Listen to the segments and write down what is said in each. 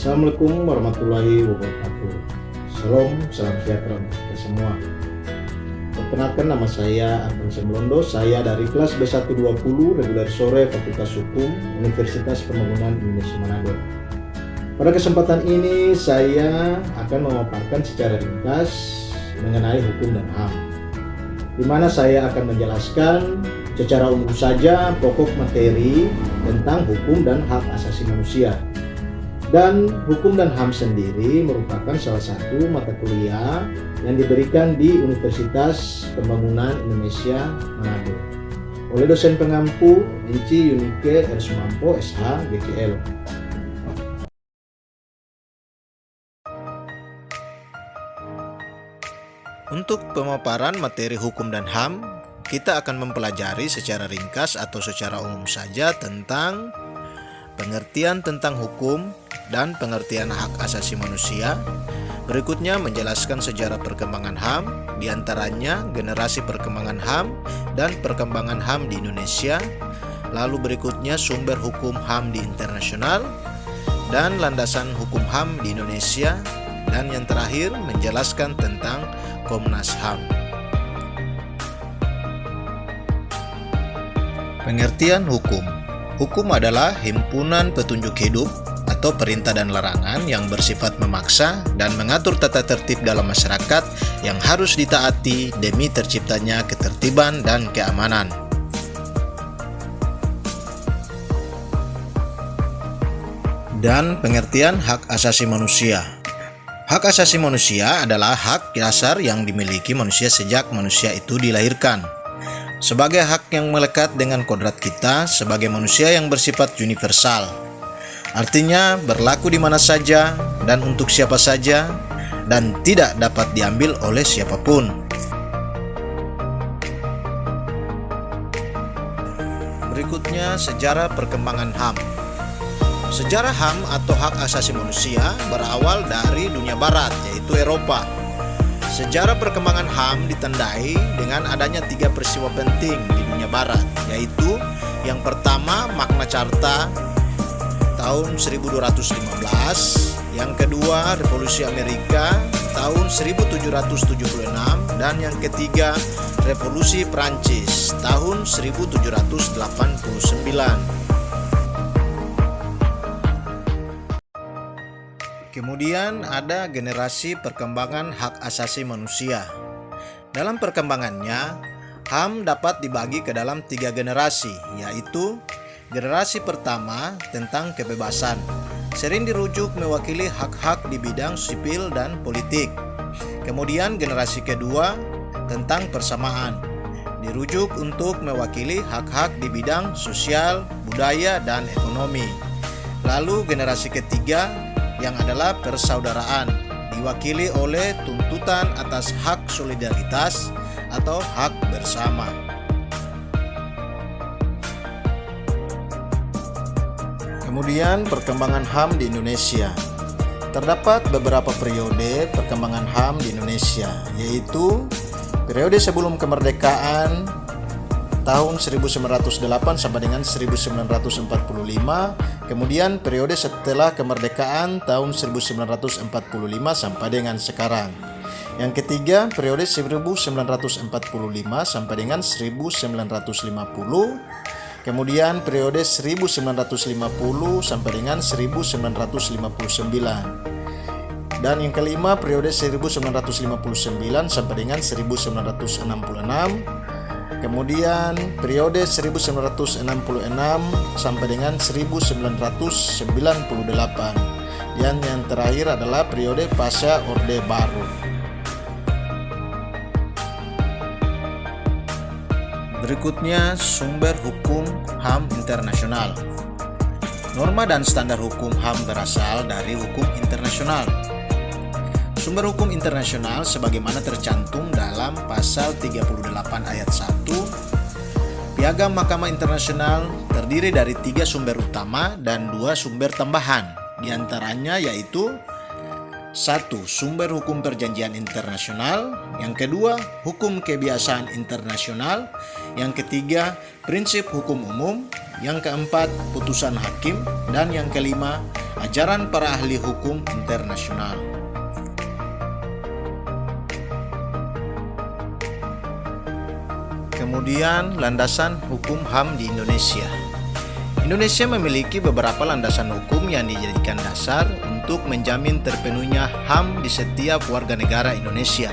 Assalamualaikum warahmatullahi wabarakatuh. Salam sejahtera untuk kita semua. Perkenalkan, nama saya Arkan Semlondo. Saya dari kelas B120 reguler sore Fakultas Hukum Universitas Pembangunan Indonesia Manado. Pada kesempatan ini saya akan memaparkan secara ringkas mengenai hukum dan HAM, di mana saya akan menjelaskan secara umum saja pokok materi tentang hukum dan hak asasi manusia. Dan hukum dan HAM sendiri merupakan salah satu mata kuliah yang diberikan di Universitas Pembangunan Indonesia Manado oleh dosen pengampu Inci Yunike R. Sumampo SH GCL. Untuk pemaparan materi hukum dan HAM, kita akan mempelajari secara ringkas atau secara umum saja tentang pengertian tentang hukum dan pengertian hak asasi manusia. Berikutnya menjelaskan sejarah perkembangan HAM, diantaranya generasi perkembangan HAM dan perkembangan HAM di Indonesia. Lalu berikutnya sumber hukum HAM di internasional dan landasan hukum HAM di Indonesia. Dan yang terakhir menjelaskan tentang Komnas HAM. Pengertian hukum. Hukum adalah himpunan petunjuk hidup atau perintah dan larangan yang bersifat memaksa dan mengatur tata tertib dalam masyarakat yang harus ditaati demi terciptanya ketertiban dan keamanan. Dan pengertian hak asasi manusia. Hak asasi manusia adalah hak dasar yang dimiliki manusia sejak manusia itu dilahirkan. Sebagai hak yang melekat dengan kodrat kita sebagai manusia yang bersifat universal. Artinya berlaku di mana saja dan untuk siapa saja dan tidak dapat diambil oleh siapapun. Berikutnya sejarah perkembangan HAM. Sejarah HAM atau hak asasi manusia berawal dari dunia barat, yaitu Eropa. Sejarah perkembangan HAM ditandai dengan adanya 3 peristiwa penting di dunia barat, yaitu yang pertama Magna Carta tahun 1215, yang kedua Revolusi Amerika tahun 1776, dan yang ketiga Revolusi Prancis tahun 1789. Kemudian ada generasi perkembangan hak asasi manusia. Dalam perkembangannya, HAM dapat dibagi ke dalam 3 generasi, yaitu generasi pertama tentang kebebasan, sering dirujuk mewakili hak-hak di bidang sipil dan politik. Kemudian generasi kedua tentang persamaan, dirujuk untuk mewakili hak-hak di bidang sosial, budaya, dan ekonomi. Lalu generasi ketiga yang adalah persaudaraan, diwakili oleh tuntutan atas hak solidaritas atau hak bersama. Kemudian perkembangan HAM di Indonesia. Terdapat beberapa periode perkembangan HAM di Indonesia, yaitu periode sebelum kemerdekaan tahun 1908 sampai dengan 1945, kemudian periode setelah kemerdekaan tahun 1945 sampai dengan sekarang. Yang ketiga, periode 1945 sampai dengan 1950, kemudian periode 1950 sampai dengan 1959. Dan yang kelima, periode 1959 sampai dengan 1966. Kemudian periode 1966 sampai dengan 1998. Dan yang terakhir adalah periode pasca Orde Baru. Berikutnya sumber hukum HAM internasional. Norma dan standar hukum HAM berasal dari hukum internasional. Sumber hukum internasional sebagaimana tercantum dalam pasal 38 ayat 1. Piagam Mahkamah Internasional terdiri dari 3 sumber utama dan 2 sumber tambahan. Di antaranya yaitu 1. Sumber hukum perjanjian internasional. Yang kedua, hukum kebiasaan internasional. Yang ketiga, prinsip hukum umum. Yang keempat, putusan hakim. Dan yang kelima, ajaran para ahli hukum internasional. Kemudian, landasan hukum HAM di Indonesia. Indonesia memiliki beberapa landasan hukum yang dijadikan dasar untuk menjamin terpenuhnya HAM di setiap warga negara Indonesia.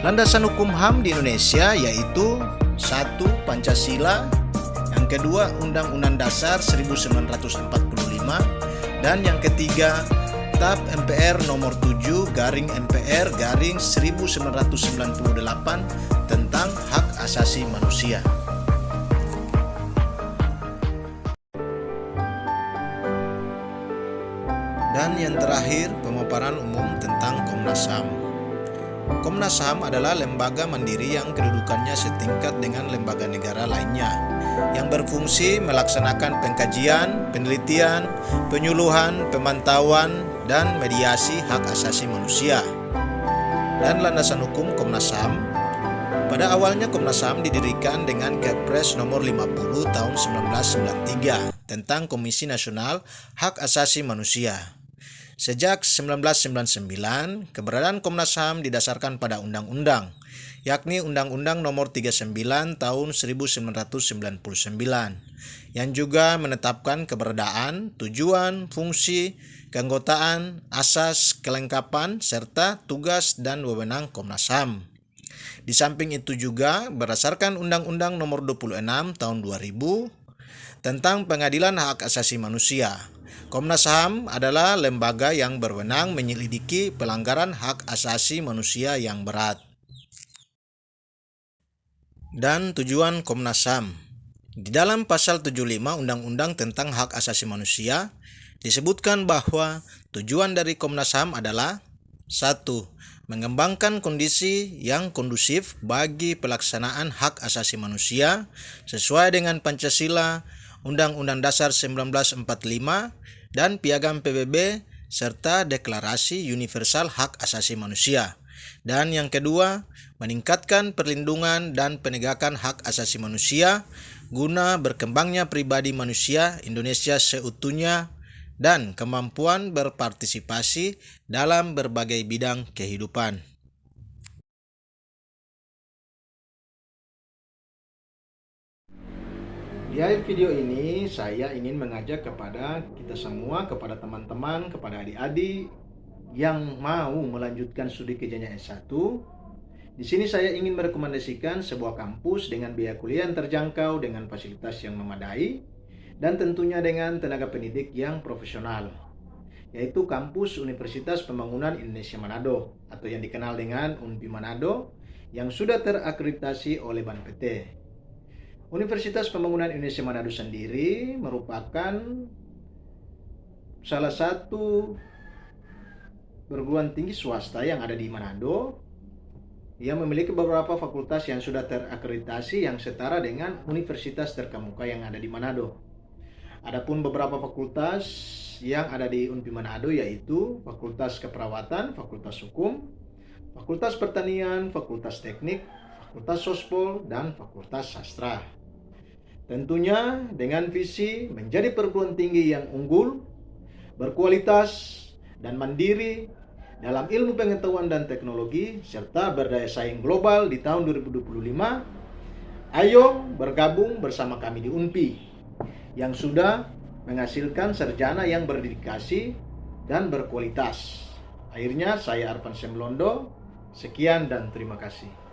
Landasan hukum HAM di Indonesia yaitu 1. Pancasila, yang kedua Undang-Undang Dasar 1945, dan yang ketiga TAP MPR nomor 7/MPR/1998 tentang hak asasi manusia. Dan yang terakhir, pemaparan umum tentang Komnas HAM. Komnas HAM adalah lembaga mandiri yang kedudukannya setingkat dengan lembaga negara lainnya, yang berfungsi melaksanakan pengkajian, penelitian, penyuluhan, pemantauan, dan mediasi hak asasi manusia. Dan landasan hukum Komnas HAM. Pada awalnya Komnas HAM didirikan dengan Kepres nomor 50 tahun 1993 tentang Komisi Nasional Hak Asasi Manusia. Sejak 1999, keberadaan Komnas HAM didasarkan pada undang-undang, yakni Undang-Undang Nomor 39 Tahun 1999, yang juga menetapkan keberadaan, tujuan, fungsi, keanggotaan, asas, kelengkapan, serta tugas dan wewenang Komnas HAM. Di samping itu juga berdasarkan Undang-Undang Nomor 26 Tahun 2000 tentang Pengadilan Hak Asasi Manusia, Komnas HAM adalah lembaga yang berwenang menyelidiki pelanggaran hak asasi manusia yang berat. Dan tujuan Komnas HAM. Di dalam pasal 75 Undang-Undang tentang Hak Asasi Manusia disebutkan bahwa tujuan dari Komnas HAM adalah 1. Mengembangkan kondisi yang kondusif bagi pelaksanaan hak asasi manusia sesuai dengan Pancasila, Undang-Undang Dasar 1945, dan Piagam PBB, serta Deklarasi Universal Hak Asasi Manusia. Dan yang kedua, meningkatkan perlindungan dan penegakan hak asasi manusia guna berkembangnya pribadi manusia Indonesia seutuhnya dan kemampuan berpartisipasi dalam berbagai bidang kehidupan. Di akhir video ini, saya ingin mengajak kepada kita semua, kepada teman-teman, kepada adik-adik yang mau melanjutkan studi ke jenjang S1. Di sini saya ingin merekomendasikan sebuah kampus dengan biaya kuliah yang terjangkau, dengan fasilitas yang memadai, dan tentunya dengan tenaga pendidik yang profesional, yaitu kampus Universitas Pembangunan Indonesia Manado, atau yang dikenal dengan UNPI Manado, yang sudah terakreditasi oleh BANPT. Universitas Pembangunan Indonesia Manado sendiri merupakan salah satu perguruan tinggi swasta yang ada di Manado, yang memiliki beberapa fakultas yang sudah terakreditasi yang setara dengan universitas terkemuka yang ada di Manado. Adapun beberapa fakultas yang ada di UNPI Manado yaitu Fakultas Keperawatan, Fakultas Hukum, Fakultas Pertanian, Fakultas Teknik, Fakultas Sospol, dan Fakultas Sastra. Tentunya dengan visi menjadi perguruan tinggi yang unggul, berkualitas, dan mandiri dalam ilmu pengetahuan dan teknologi, serta berdaya saing global di tahun 2025, ayo bergabung bersama kami di UNPI yang sudah menghasilkan sarjana yang berdedikasi dan berkualitas. Akhirnya saya Arpan Semlondo, sekian dan terima kasih.